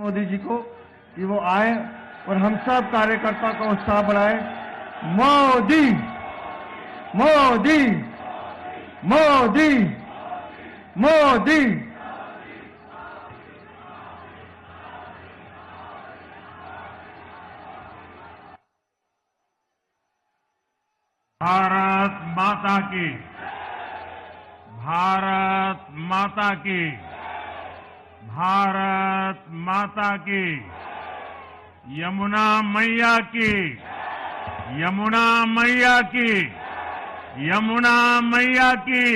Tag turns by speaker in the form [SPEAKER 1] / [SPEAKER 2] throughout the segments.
[SPEAKER 1] मोदी जी को कि वो आए और हम सब कार्यकर्ता का उत्साह बढ़ाए। मोदी मोदी मोदी मोदी।
[SPEAKER 2] भारत माता की, भारत माता की, भारत माता की, यमुना मैया की, यमुना मैया की, यमुना मैया की।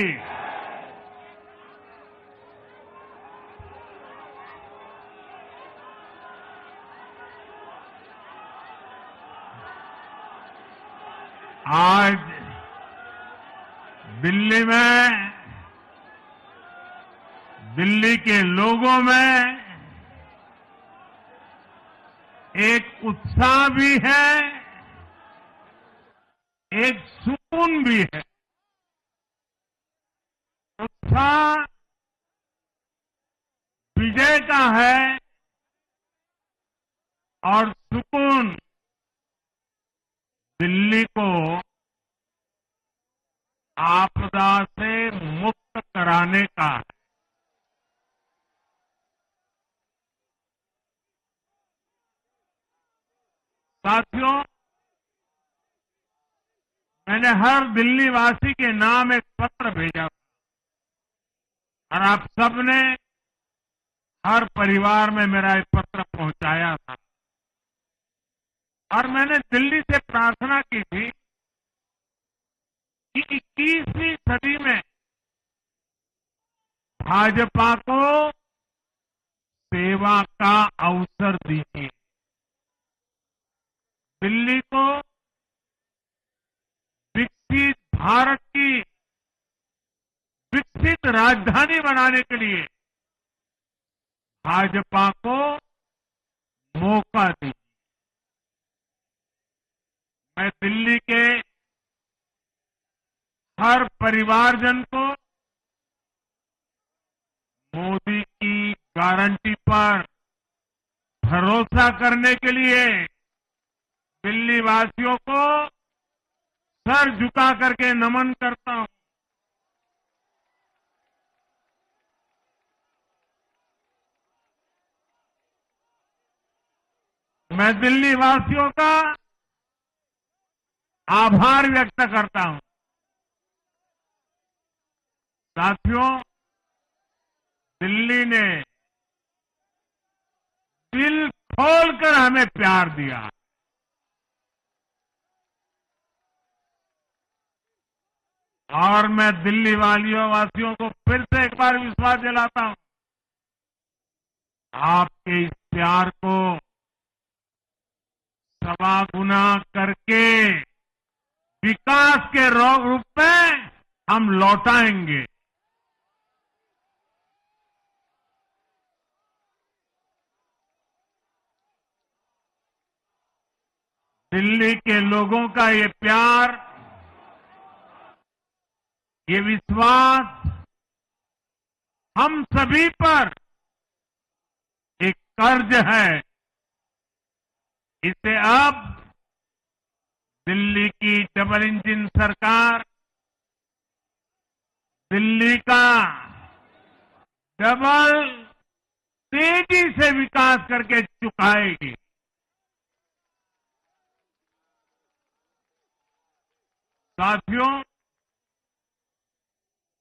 [SPEAKER 2] आज दिल्ली में, दिल्ली के लोगों में एक उत्साह भी है, एक सुकून भी है। उत्साह विजय का है और सुकून दिल्ली को आपदा से मुक्त कराने का है। साथियों, मैंने हर दिल्ली वासी के नाम एक पत्र भेजा और आप सबने हर परिवार में मेरा एक पत्र पहुंचाया था और मैंने दिल्ली से प्रार्थना की थी कि 21वीं सदी में भाजपा को सेवा का अवसर दीजिए, दिल्ली को विकसित भारत की विकसित राजधानी बनाने के लिए भाजपा को मौका दीजिए। मैं दिल्ली के हर परिवारजन को मोदी की गारंटी पर भरोसा करने के लिए दिल्ली वासियों को सर झुका करके नमन करता हूं। मैं दिल्ली वासियों का आभार व्यक्त करता हूं। साथियों, दिल्ली ने दिल खोलकर हमें प्यार दिया और मैं दिल्ली वासियों को फिर से एक बार विश्वास दिलाता हूं, आपके इस प्यार को सवा गुना करके विकास के रूप में हम लौटाएंगे। दिल्ली के लोगों का ये प्यार, ये विश्वास हम सभी पर एक कर्ज है। इसे अब दिल्ली की डबल इंजन सरकार, दिल्ली का डबल तेजी से विकास करके चुकाएगी। साथियों,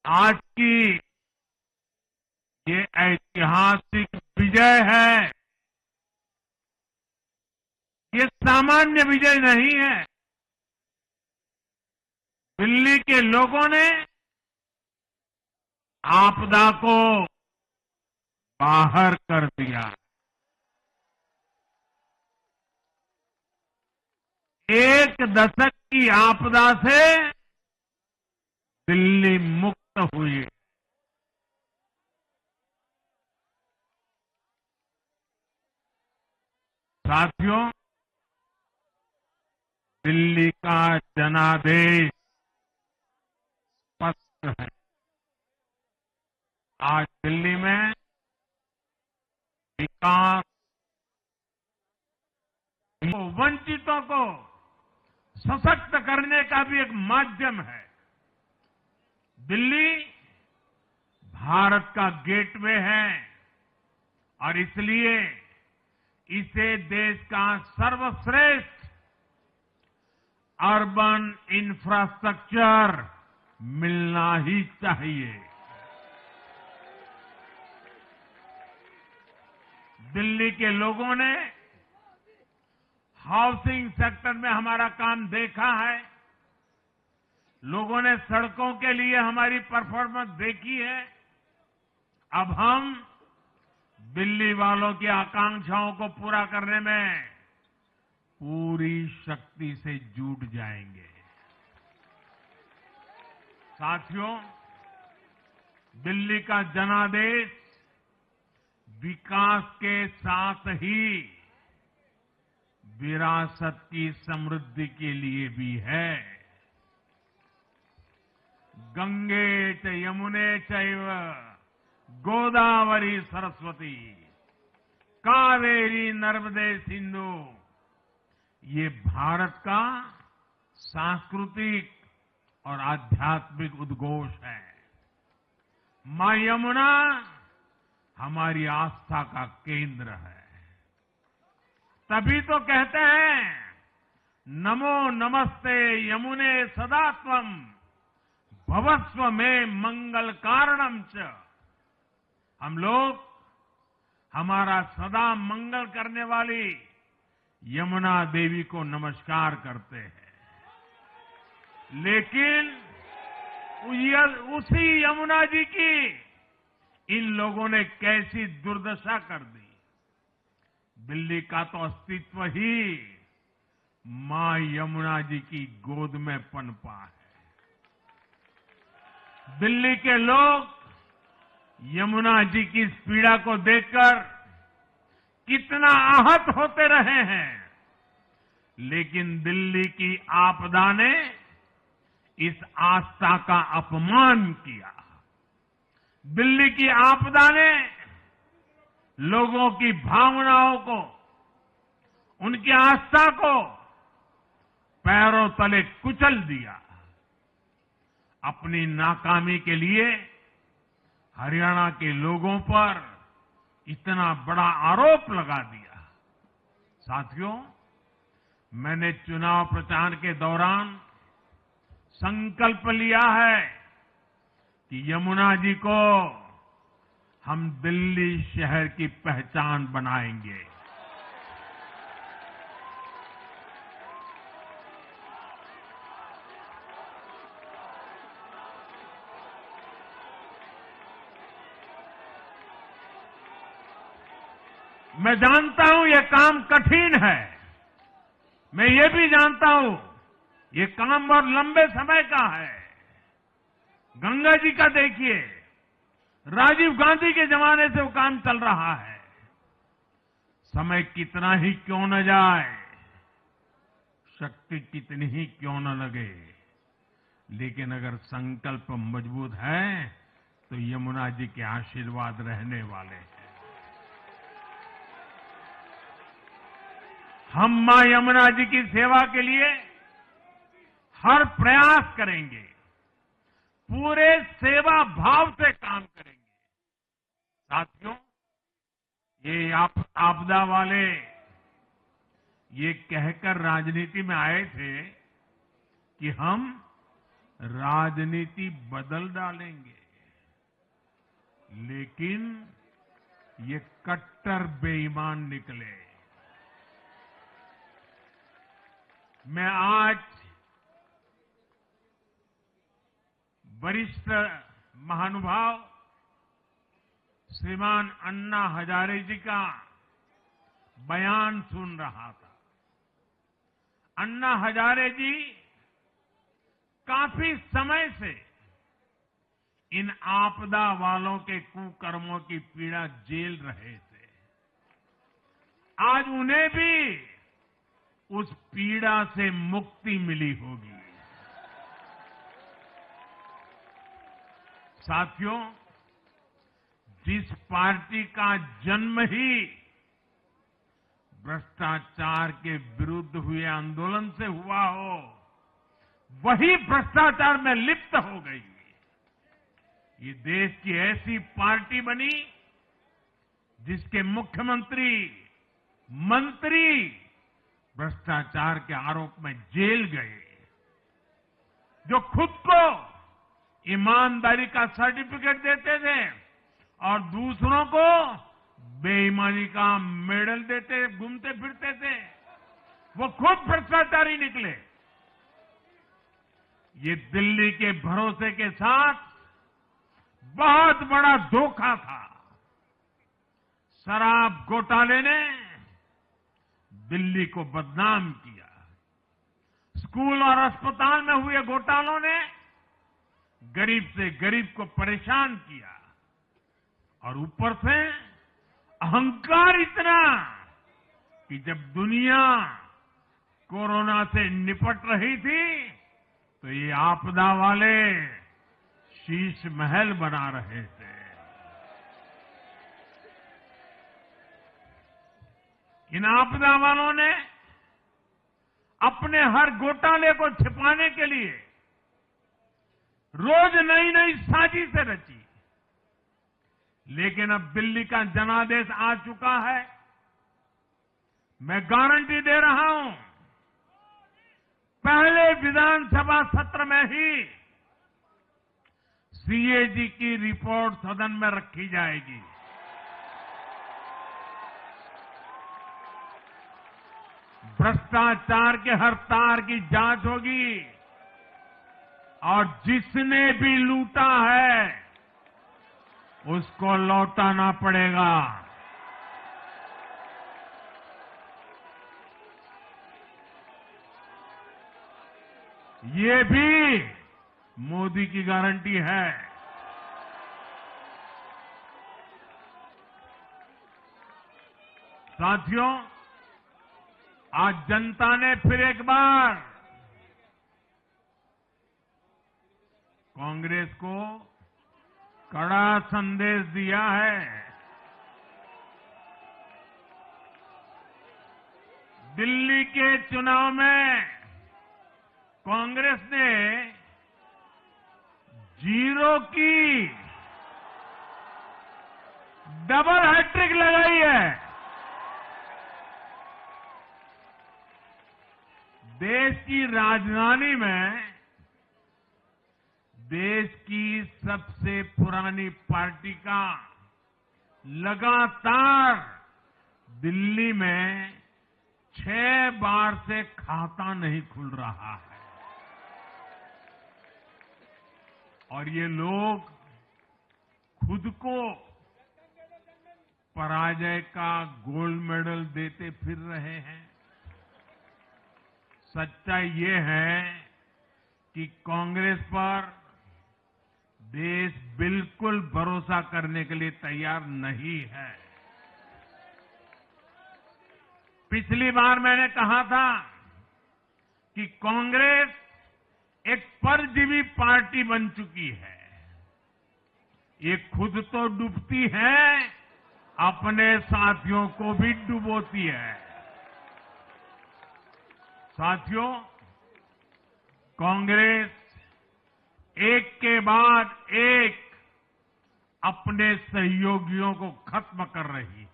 [SPEAKER 2] आज की ये ऐतिहासिक विजय है, ये सामान्य विजय नहीं है। दिल्ली के लोगों ने आपदा को बाहर कर दिया। एक दशक की आपदा से दिल्ली मुक्त हुई। साथियों, दिल्ली का जनादेश स्पष्ट है। आज दिल्ली में विकास, वंचितों को सशक्त करने का भी एक माध्यम है। दिल्ली भारत का गेटवे है और इसलिए इसे देश का सर्वश्रेष्ठ अर्बन इंफ्रास्ट्रक्चर मिलना ही चाहिए। दिल्ली के लोगों ने हाउसिंग सेक्टर में हमारा काम देखा है। लोगों ने सड़कों के लिए हमारी परफॉर्मेंस देखी है। अब हम दिल्ली वालों की आकांक्षाओं को पूरा करने में पूरी शक्ति से जुट जाएंगे। साथियों, दिल्ली का जनादेश विकास के साथ ही विरासत की समृद्धि के लिए भी है। गंगे च यमुने चैव गोदावरी सरस्वती कावेरी नर्मदे सिंधु, ये भारत का सांस्कृतिक और आध्यात्मिक उद्घोष है। मां यमुना हमारी आस्था का केंद्र है। तभी तो कहते हैं नमो नमस्ते यमुने सदा त्वं भवस्व में मंगल कारणम च। हम लोग हमारा सदा मंगल करने वाली यमुना देवी को नमस्कार करते हैं। लेकिन उसी यमुना जी की इन लोगों ने कैसी दुर्दशा कर दी। दिल्ली का तो अस्तित्व ही मां यमुना जी की गोद में पनपा है। दिल्ली के लोग यमुना जी की इस पीड़ा को देखकर कितना आहत होते रहे हैं, लेकिन दिल्ली की आपदा ने इस आस्था का अपमान किया। दिल्ली की आपदा ने लोगों की भावनाओं को, उनकी आस्था को पैरों तले कुचल दिया। अपनी नाकामी के लिए हरियाणा के लोगों पर इतना बड़ा आरोप लगा दिया। साथियों, मैंने चुनाव प्रचार के दौरान संकल्प लिया है कि यमुना जी को हम दिल्ली शहर की पहचान बनाएंगे। मैं जानता हूं यह काम कठिन है। मैं ये भी जानता हूं ये काम बहुत लंबे समय का है। गंगा जी का देखिए, राजीव गांधी के जमाने से वो काम चल रहा है। समय कितना ही क्यों न जाए, शक्ति कितनी ही क्यों न लगे, लेकिन अगर संकल्प मजबूत है तो यमुना जी के आशीर्वाद रहने वाले हैं। हम मां यमुना जी की सेवा के लिए हर प्रयास करेंगे, पूरे सेवा भाव से काम करेंगे। साथियों, ये आपदा वाले ये कहकर राजनीति में आए थे कि हम राजनीति बदल डालेंगे, लेकिन ये कट्टर बेईमान निकले। मैं आज वरिष्ठ महानुभाव श्रीमान अन्ना हजारे जी का बयान सुन रहा था। अन्ना हजारे जी काफी समय से इन आपदा वालों के कुकर्मों की पीड़ा झेल रहे थे। आज उन्हें भी उस पीड़ा से मुक्ति मिली होगी। साथियों, जिस पार्टी का जन्म ही भ्रष्टाचार के विरुद्ध हुए आंदोलन से हुआ हो, वही भ्रष्टाचार में लिप्त हो गई। ये देश की ऐसी पार्टी बनी जिसके मुख्यमंत्री, मंत्री भ्रष्टाचार के आरोप में जेल गए, जो खुद को ईमानदारी का सर्टिफिकेट देते थे और दूसरों को बेईमानी का मेडल देते घूमते फिरते थे, वो खुद भ्रष्टाचारी निकले। ये दिल्ली के भरोसे के साथ बहुत बड़ा धोखा था। शराब घोटाले ने दिल्ली को बदनाम किया। स्कूल और अस्पताल में हुए घोटालों ने गरीब से गरीब को परेशान किया और ऊपर से अहंकार इतना कि जब दुनिया कोरोना से निपट रही थी तो ये आपदा वाले शीश महल बना रहे थे। इन आपदा वालों ने अपने हर घोटाले को छिपाने के लिए रोज नई नई साजिशें रची। लेकिन अब दिल्ली का जनादेश आ चुका है। मैं गारंटी दे रहा हूं, पहले विधानसभा सत्र में ही सीएजी की रिपोर्ट सदन में रखी जाएगी। भ्रष्टाचार के हर तार की जांच होगी और जिसने भी लूटा है उसको लौटाना पड़ेगा। ये भी मोदी की गारंटी है। साथियों, आज जनता ने फिर एक बार कांग्रेस को कड़ा संदेश दिया है। दिल्ली के चुनाव में कांग्रेस ने 0 की डबल हैट्रिक लगाई है। देश की राजधानी में देश की सबसे पुरानी पार्टी का लगातार दिल्ली में 6 बार से खाता नहीं खुल रहा है और ये लोग खुद को पराजय का गोल्ड मेडल देते फिर रहे हैं। सच्चाई ये है कि कांग्रेस पर देश बिल्कुल भरोसा करने के लिए तैयार नहीं है। पिछली बार मैंने कहा था कि कांग्रेस एक परजीवी पार्टी बन चुकी है। ये खुद तो डूबती है, अपने साथियों को भी डुबोती है। साथियों, कांग्रेस एक के बाद एक अपने सहयोगियों को खत्म कर रही है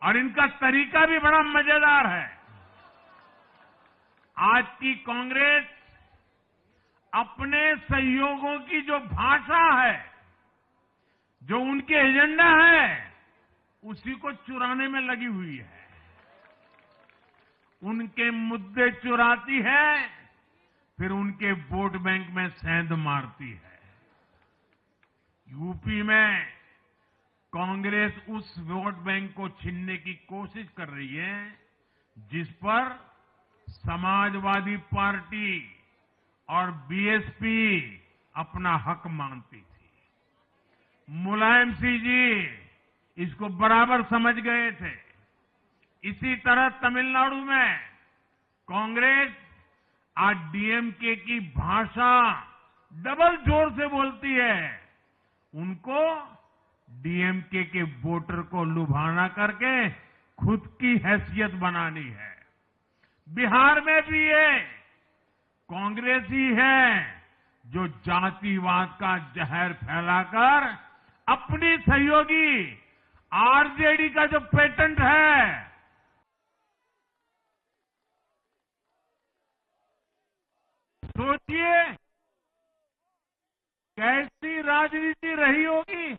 [SPEAKER 2] और इनका तरीका भी बड़ा मजेदार है। आज की कांग्रेस अपने सहयोगियों की जो भाषा है, जो उनके एजेंडा है, उसी को चुराने में लगी हुई है। उनके मुद्दे चुराती है, फिर उनके वोट बैंक में सेंध मारती है। यूपी में कांग्रेस उस वोट बैंक को छीनने की कोशिश कर रही है जिस पर समाजवादी पार्टी और बीएसपी अपना हक मानती थी। मुलायम सिंह जी इसको बराबर समझ गए थे। इसी तरह तमिलनाडु में कांग्रेस आज डीएमके की भाषा डबल जोर से बोलती है। उनको डीएमके के वोटर को लुभाना करके खुद की हैसियत बनानी है। बिहार में भी ये कांग्रेस ही है जो जातिवाद का जहर फैलाकर अपनी सहयोगी आरजेडी का जो पेटेंट है, सोचिए कैसी राजनीति रही होगी,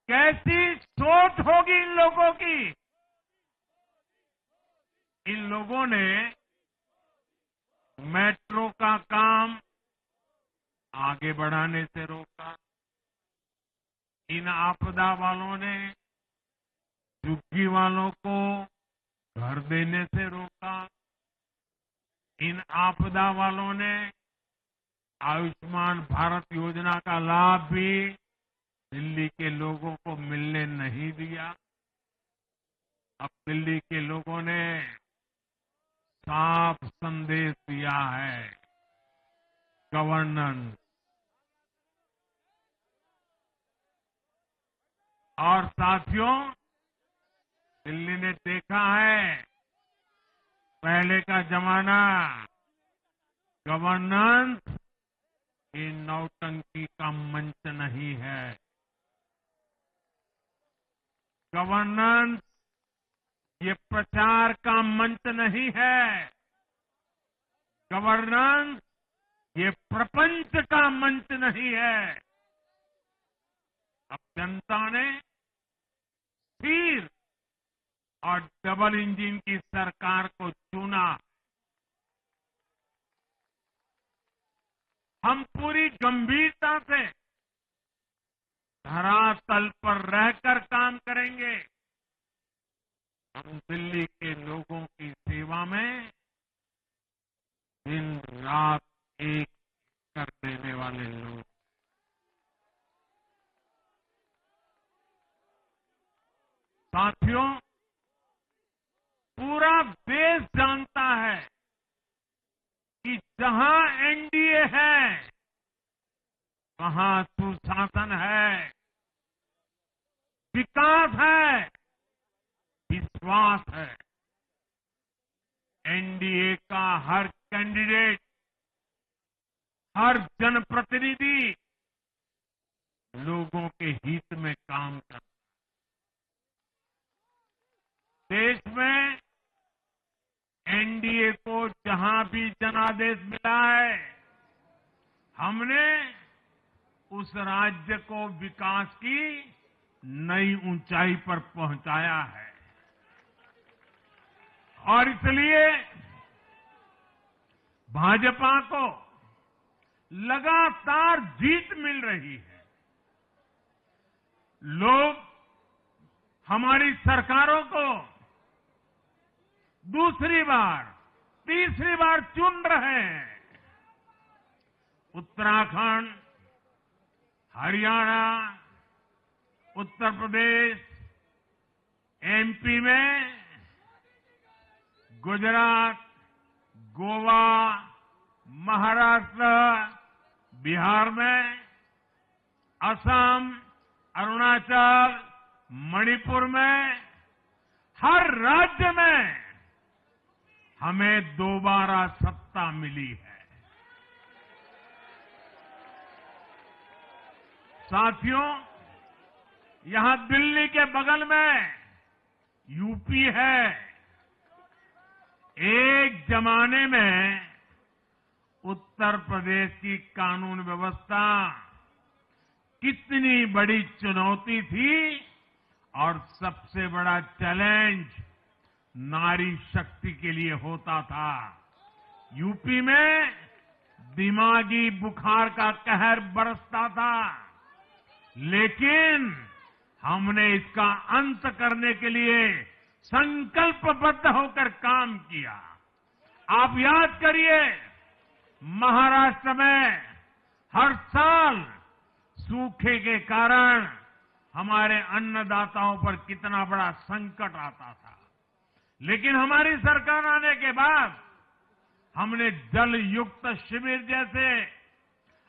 [SPEAKER 2] कैसी सोच होगी इन लोगों की। इन लोगों ने मेट्रो का काम आगे बढ़ाने से रोका। इन आपदा वालों ने झुग्गी वालों को घर देने से रोका। इन आपदा वालों ने आयुष्मान भारत योजना का लाभ भी दिल्ली के लोगों को मिलने नहीं दिया। अब दिल्ली के लोगों ने साफ संदेश दिया है, गवर्नेंस। और साथियों, दिल्ली ने देखा है पहले का जमाना, गवर्नेंस ये नौटंकी का मंच नहीं है। गवर्नेंस ये प्रचार का मंच नहीं है। गवर्नेंस ये प्रपंच का मंच नहीं है। अब जनता ने स्थिर और डबल इंजन की सरकार को चुना। हम पूरी गंभीरता से धरातल पर रहकर काम करेंगे। हम दिल्ली के लोगों की सेवा में दिन रात एक कर देने वाले लोग। साथियों, पूरा देश जानता है कि जहां एनडीए है वहां सुशासन है, विकास है, विश्वास है। एनडीए का हर कैंडिडेट, हर जनप्रतिनिधि लोगों के हित में काम करता है। देश में एनडीए को जहां भी जनादेश मिला है, हमने उस राज्य को विकास की नई ऊंचाई पर पहुंचाया है। और इसलिए भाजपा को लगातार जीत मिल रही है। लोग हमारी सरकारों को दूसरी बार, तीसरी बार चुन रहे हैं। उत्तराखंड, हरियाणा, उत्तर प्रदेश, एमपी में, गुजरात, गोवा, महाराष्ट्र, बिहार में, असम, अरुणाचल, मणिपुर में, हर राज्य में हमें दोबारा सत्ता मिली है। साथियों, यहां दिल्ली के बगल में यूपी है। एक जमाने में उत्तर प्रदेश की कानून व्यवस्था कितनी बड़ी चुनौती थी और सबसे बड़ा चैलेंज नारी शक्ति के लिए होता था। यूपी में दिमागी बुखार का कहर बरसता था, लेकिन हमने इसका अंत करने के लिए संकल्पबद्ध होकर काम किया। आप याद करिए, महाराष्ट्र में हर साल सूखे के कारण हमारे अन्नदाताओं पर कितना बड़ा संकट आता था, लेकिन हमारी सरकार आने के बाद हमने जल युक्त शिविर जैसे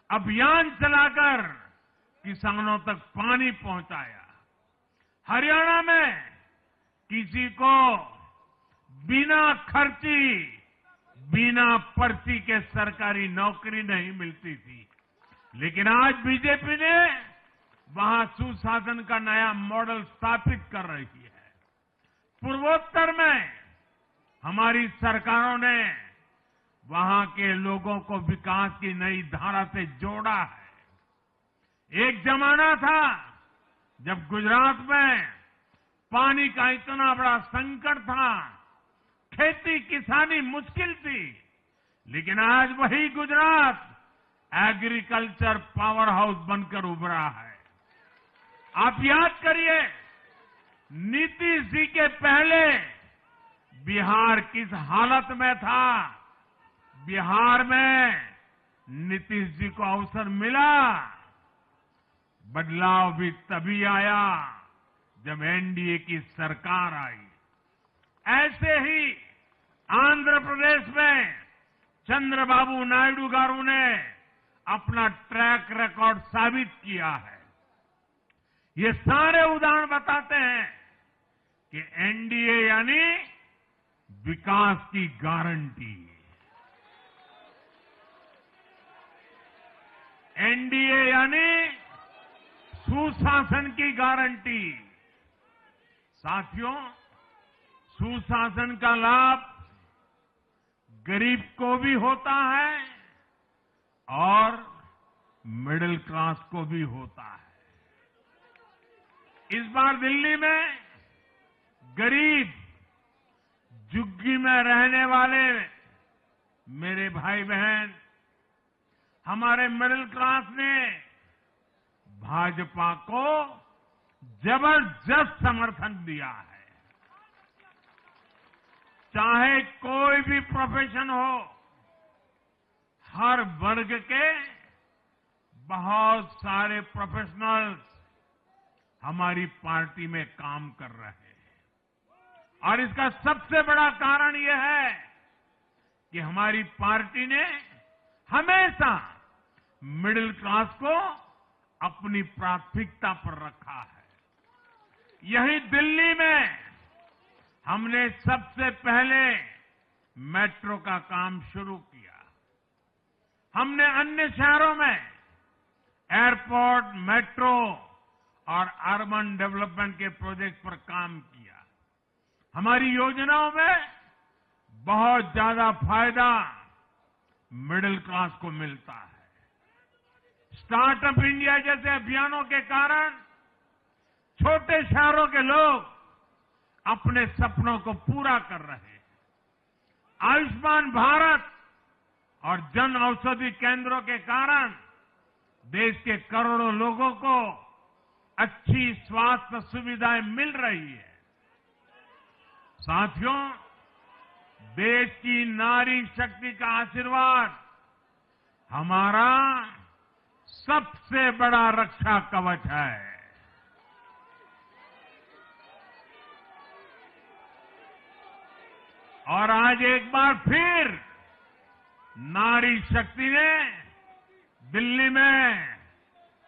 [SPEAKER 2] अभियान चलाकर किसानों तक पानी पहुंचाया। हरियाणा में किसी को बिना खर्ची, बिना पर्ची के सरकारी नौकरी नहीं मिलती थी। लेकिन आज बीजेपी ने वहां सुशासन का नया मॉडल स्थापित कर रही है। पूर्वोत्तर में हमारी सरकारों ने वहां के लोगों को विकास की नई धारा से जोड़ा है। एक जमाना था जब गुजरात में पानी का इतना बड़ा संकट था, खेती किसानी मुश्किल थी, लेकिन आज वही गुजरात एग्रीकल्चर पावर हाउस बनकर उभरा है। आप याद करिए, नीतीश जी के पहले बिहार किस हालत में था। बिहार में नीतीश जी को अवसर मिला, बदलाव भी तभी आया जब एनडीए की सरकार आई। ऐसे ही आंध्र प्रदेश में चंद्रबाबू नायडू गारू ने अपना ट्रैक रिकॉर्ड साबित किया है। ये सारे उदाहरण बताते हैं कि एनडीए यानी विकास की गारंटी। एनडीए यानी सुशासन की गारंटी। साथियों, सुशासन का लाभ गरीब को भी होता है और मिडिल क्लास को भी होता है। इस बार दिल्ली में गरीब, झुग्गी में रहने वाले मेरे भाई बहन, हमारे मिडिल क्लास ने भाजपा को जबरदस्त समर्थन दिया है। चाहे कोई भी प्रोफेशन हो, हर वर्ग के बहुत सारे प्रोफेशनल्स हमारी पार्टी में काम कर रहे हैं। और इसका सबसे बड़ा कारण यह है कि हमारी पार्टी ने हमेशा मिडिल क्लास को अपनी प्राथमिकता पर रखा है। यही दिल्ली में हमने सबसे पहले मेट्रो का काम शुरू किया। हमने अन्य शहरों में एयरपोर्ट, मेट्रो और अर्बन डेवलपमेंट के प्रोजेक्ट पर काम किया। हमारी योजनाओं में बहुत ज्यादा फायदा मिडिल क्लास को मिलता है। स्टार्टअप इंडिया जैसे अभियानों के कारण छोटे शहरों के लोग अपने सपनों को पूरा कर रहे हैं। आयुष्मान भारत और जन औषधि केंद्रों के कारण देश के करोड़ों लोगों को अच्छी स्वास्थ्य सुविधाएं मिल रही है। साथियों, देश की नारी शक्ति का आशीर्वाद हमारा सबसे बड़ा रक्षा कवच है। और आज एक बार फिर नारी शक्ति ने दिल्ली में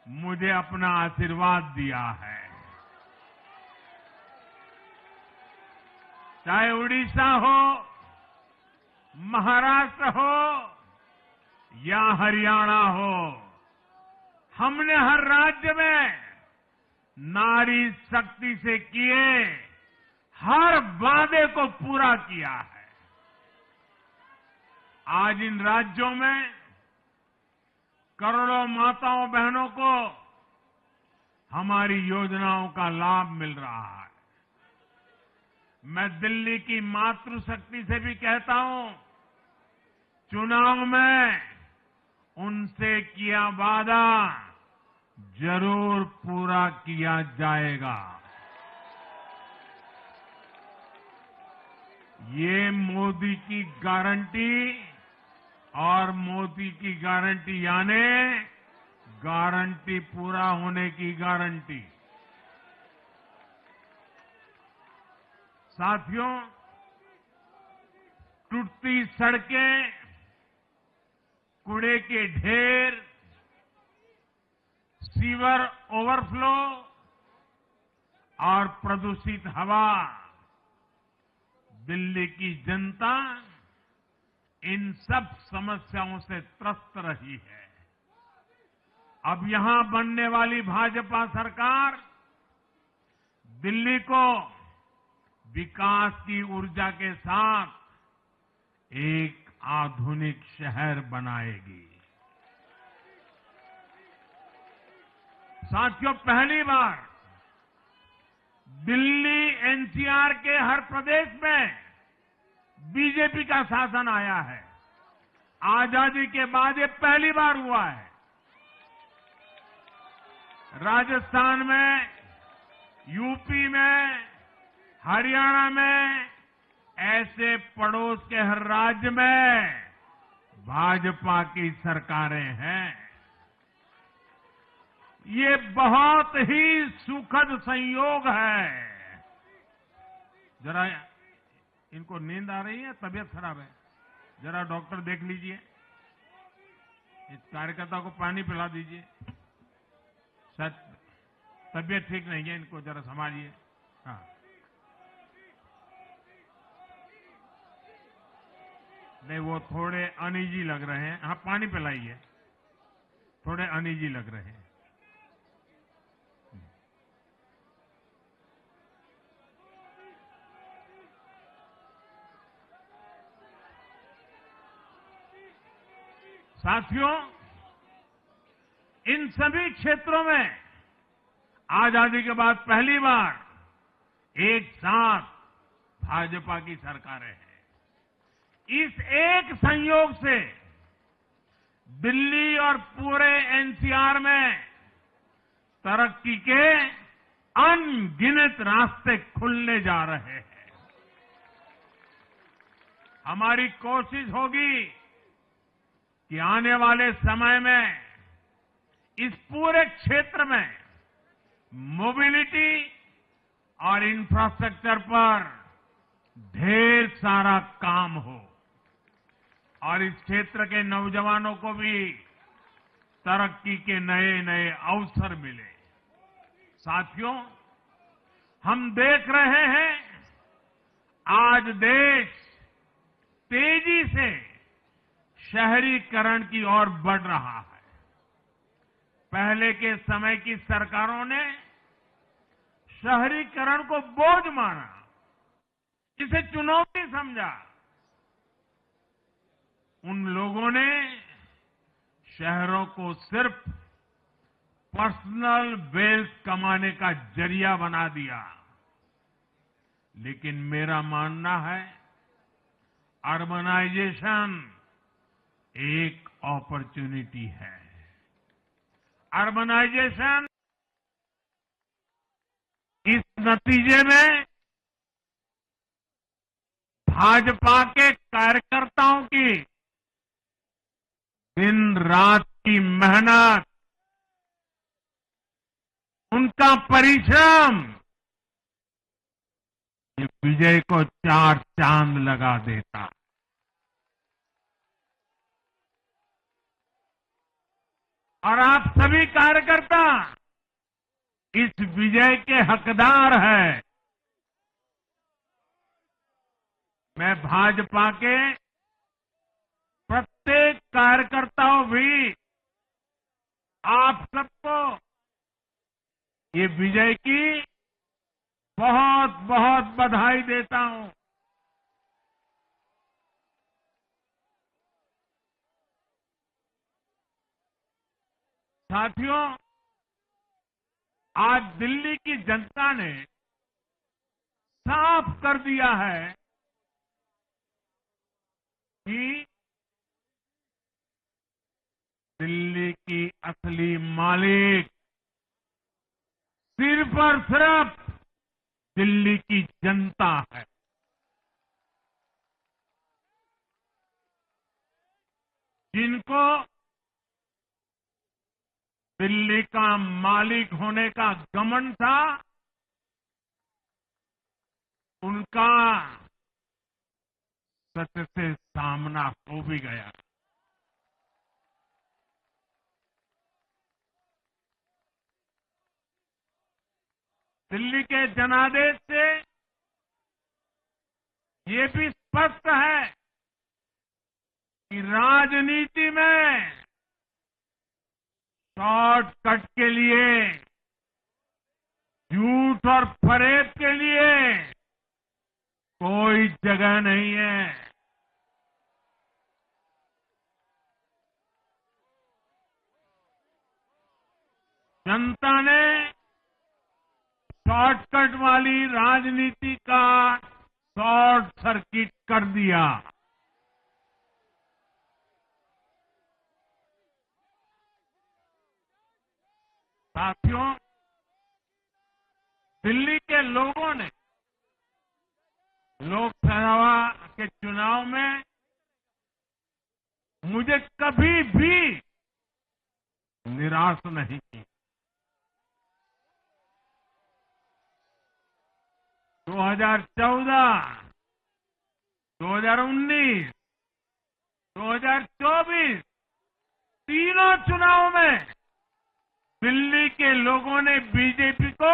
[SPEAKER 2] मुझे अपना आशीर्वाद दिया है। चाहे उड़ीसा हो, महाराष्ट्र हो या हरियाणा हो, हमने हर राज्य में नारी शक्ति से किए हर वादे को पूरा किया है। आज इन राज्यों में करोड़ों माताओं बहनों को हमारी योजनाओं का लाभ मिल रहा है। मैं दिल्ली की मातृशक्ति से भी कहता हूं, चुनाव में उनसे किया वादा जरूर पूरा किया जाएगा। ये मोदी की गारंटी और मोदी की गारंटी यानी गारंटी पूरा होने की गारंटी। साथियों, टूटती सड़कें, कूड़े के ढेर, सीवर ओवरफ्लो और प्रदूषित हवा, दिल्ली की जनता इन सब समस्याओं से त्रस्त रही है। अब यहां बनने वाली भाजपा सरकार दिल्ली को विकास की ऊर्जा के साथ एक आधुनिक शहर बनाएगी। साथियों, पहली बार दिल्ली एनसीआर के हर प्रदेश में बीजेपी का शासन आया है। आजादी के बाद ये पहली बार हुआ है। राजस्थान में, यूपी में, हरियाणा में, ऐसे पड़ोस के हर राज्य में भाजपा की सरकारें हैं। ये बहुत ही सुखद संयोग है। जरा इनको नींद आ रही है, तबीयत खराब है, जरा डॉक्टर देख लीजिए। इस कार्यकर्ता को पानी पिला दीजिए, शायद तबीयत ठीक नहीं है, इनको जरा संभालिए। हाँ, नहीं, वो थोड़े अनईजी लग रहे हैं। हाँ, पानी पिलाइए, थोड़े अनईजी लग रहे हैं। साथियों, इन सभी क्षेत्रों में आजादी के बाद पहली बार एक साथ भाजपा की सरकारें हैं। इस एक संयोग से दिल्ली और पूरे एनसीआर में तरक्की के अनगिनत रास्ते खुलने जा रहे हैं। हमारी कोशिश होगी कि आने वाले समय में इस पूरे क्षेत्र में मोबिलिटी और इंफ्रास्ट्रक्चर पर ढेर सारा काम हो और इस क्षेत्र के नौजवानों को भी तरक्की के नए नए अवसर मिले। साथियों, हम देख रहे हैं आज देश तेजी से शहरीकरण की ओर बढ़ रहा है। पहले के समय की सरकारों ने शहरीकरण को बोझ माना, इसे चुनौती समझा। उन लोगों ने शहरों को सिर्फ पर्सनल वेल्थ कमाने का जरिया बना दिया। लेकिन मेरा मानना है, अर्बनाइजेशन एक अपॉर्चुनिटी है। अर्बनाइजेशन इस नतीजे में भाजपा के कार्यकर्ताओं की दिन रात की मेहनत, उनका परिश्रम ये विजय को चार चांद लगा देता। और आप सभी कार्यकर्ता इस विजय के हकदार हैं। मैं भाजपा के प्रत्येक कार्यकर्ताओं भी आप सबको ये विजय की बहुत बहुत बधाई देता हूं। साथियों, आज दिल्ली की जनता ने साफ कर दिया है कि दिल्ली की असली मालिक सिर्फ और सिर्फ दिल्ली की जनता है। जिनको दिल्ली का मालिक होने का घमंड था, उनका सच से सामना हो भी गया। दिल्ली के जनादेश से ये भी स्पष्ट है कि राजनीति में शॉर्टकट के लिए, झूठ और फरेब के लिए कोई जगह नहीं है। जनता ने शॉर्टकट वाली राजनीति का शॉर्ट सर्किट कर दिया। साथियों, दिल्ली के लोगों ने लोकसभा के चुनाव में मुझे कभी भी निराश नहीं की। 2014, 2019, 2024 तीनों चुनाव में दिल्ली के लोगों ने बीजेपी को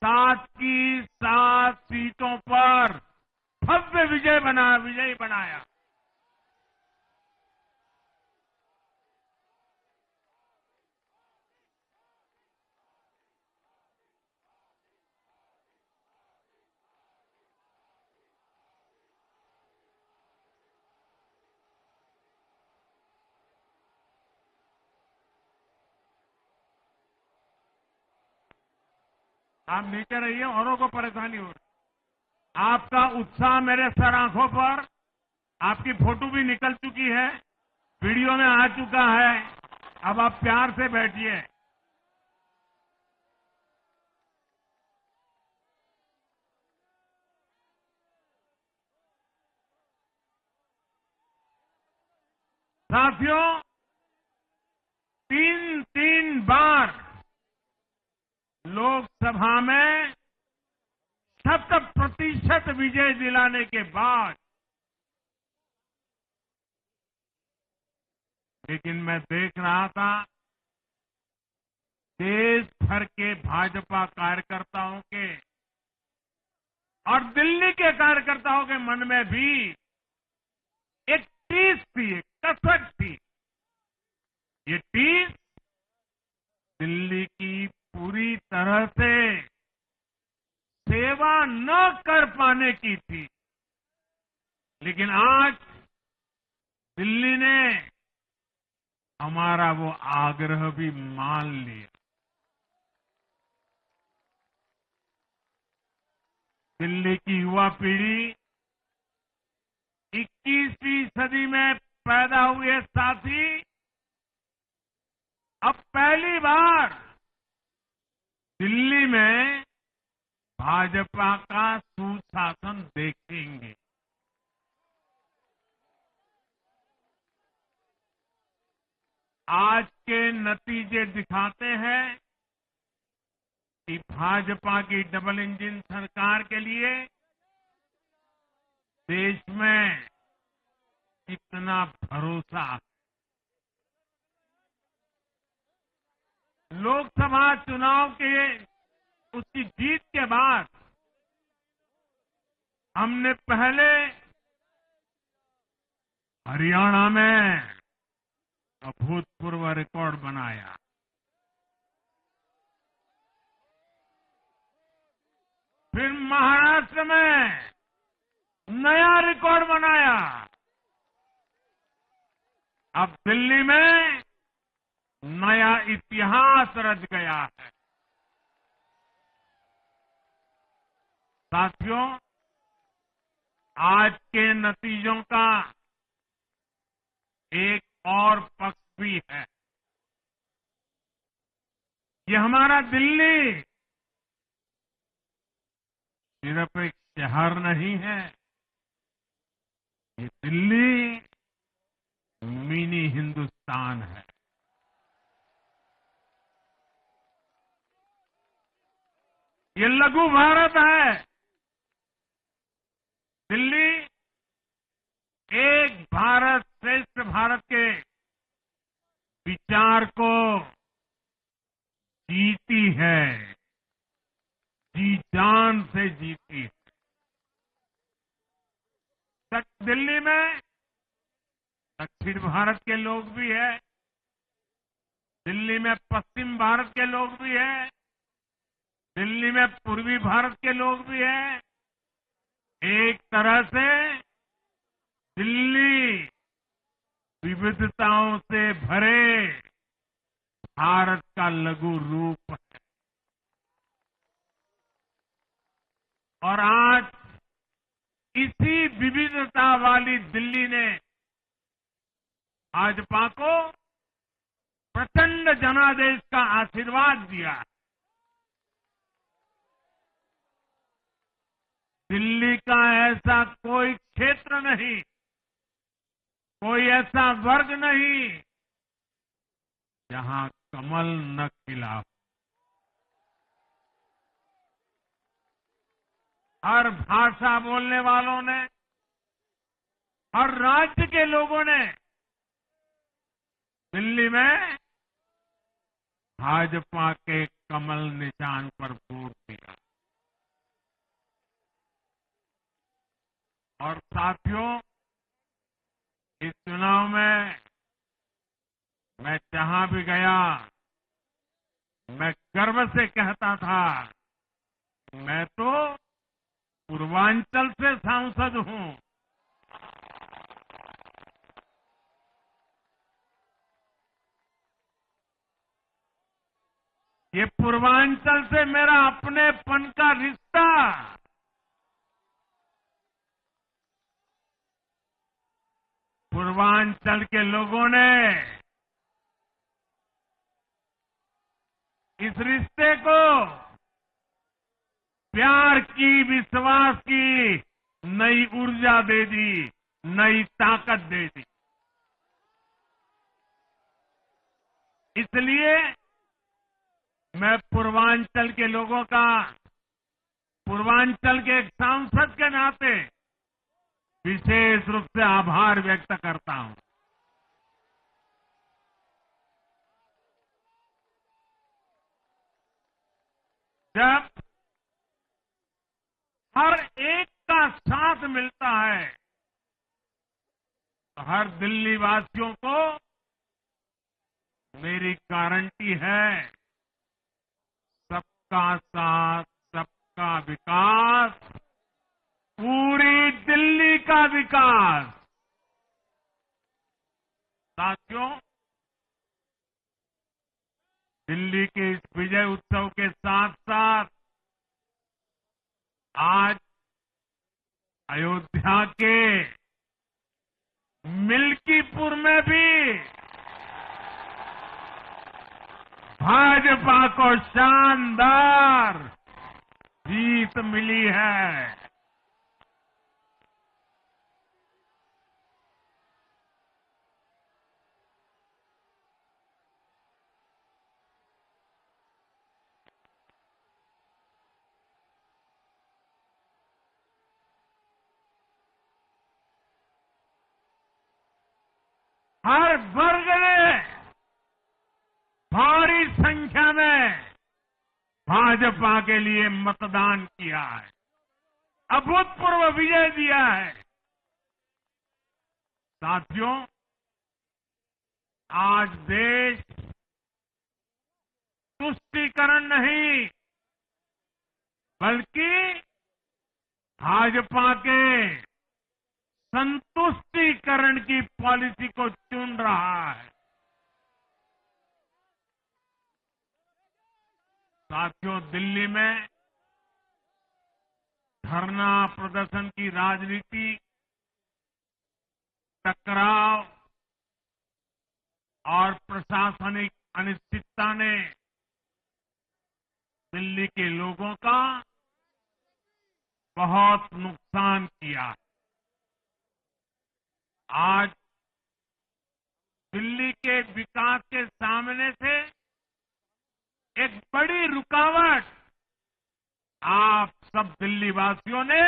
[SPEAKER 2] 7 की 7 सीटों पर भव्य विजयी बनाया। आप नीचे रहिए, औरों को परेशानी हो रही। आपका उत्साह मेरे सर आंखों पर, आपकी फोटो भी निकल चुकी है, वीडियो में आ चुका है। अब आप प्यार से बैठिए। साथियों, 3 बार लोकसभा में 100% विजय दिलाने के बाद, लेकिन मैं देख रहा था देश भर के भाजपा कार्यकर्ताओं के और दिल्ली के कार्यकर्ताओं के मन में भी एक टीस थी, एक कसक थी। ये टीस दिल्ली की पूरी तरह से सेवा न कर पाने की थी। लेकिन आज दिल्ली ने हमारा वो आग्रह भी मान लिया। दिल्ली की युवा पीढ़ी, 21वीं सदी में पैदा हुए साथी अब पहली बार दिल्ली में भाजपा का सुशासन देखेंगे। आज के नतीजे दिखाते हैं कि भाजपा की डबल इंजन सरकार के लिए देश में कितना भरोसा है। लोकसभा चुनाव के उसकी जीत के बाद हमने पहले हरियाणा में अभूतपूर्व रिकॉर्ड बनाया। फिर महाराष्ट्र में नया रिकॉर्ड बनाया। अब दिल्ली में नया इतिहास रच गया है। साथियों, आज के नतीजों का एक और पक्ष भी है। ये हमारा दिल्ली सिर्फ एक शहर नहीं है, ये दिल्ली मिनी हिंदुस्तान है। ये लघु भारत है। दिल्ली एक भारत श्रेष्ठ भारत के विचार को जीती है। जी जान से जीती है। दिल्ली में दक्षिण भारत के लोग भी हैं, दिल्ली में पश्चिम भारत के लोग भी हैं, दिल्ली में पूर्वी भारत के लोग भी हैं। एक तरह से दिल्ली विविधताओं से भरे भारत का लघु रूप है। और आज इसी विविधता वाली दिल्ली ने भाजपा को प्रचंड जनादेश का आशीर्वाद दिया है। दिल्ली का ऐसा कोई क्षेत्र नहीं, कोई ऐसा वर्ग नहीं जहां कमल न खिला हो। हर भाषा बोलने वालों ने, हर राज्य के लोगों ने दिल्ली में भाजपा के कमल निशान पर वोट दिया। और साथियों, इस चुनाव में मैं जहां भी गया, मैं गर्व से कहता था, मैं तो पूर्वांचल से सांसद हूं। ये पूर्वांचल से मेरा अपनेपन का रिश्ता पूर्वांचल के लोगों ने इस रिश्ते को प्यार की, विश्वास की नई ऊर्जा दे दी, नई ताकत दे दी। इसलिए मैं पूर्वांचल के लोगों का, पूर्वांचल के एक सांसद के नाते विशेष रूप से आभार व्यक्त करता हूं। जब हर एक का साथ मिलता है तो हर दिल्ली वासियों को मेरी गारंटी है, सबका साथ, सबका विकास, पूरी दिल्ली का विकास। साथियों, दिल्ली के इस विजय उत्सव के साथ साथ आज अयोध्या के मिल्कीपुर में भी भाजपा को शानदार जीत मिली है। हर वर्ग ने भारी संख्या में भाजपा के लिए मतदान किया है, अभूतपूर्व विजय दिया है। साथियों, आज देश तुष्टीकरण नहीं, बल्कि भाजपा के संतुष्टीकरण की पॉलिसी को चुन रहा है। साथियों, दिल्ली में धरना प्रदर्शन की राजनीति, टकराव और प्रशासनिक अनिश्चितता ने दिल्ली के लोगों का बहुत नुकसान किया। आज दिल्ली के विकास के सामने से एक बड़ी रुकावट आप सब दिल्ली वासियों ने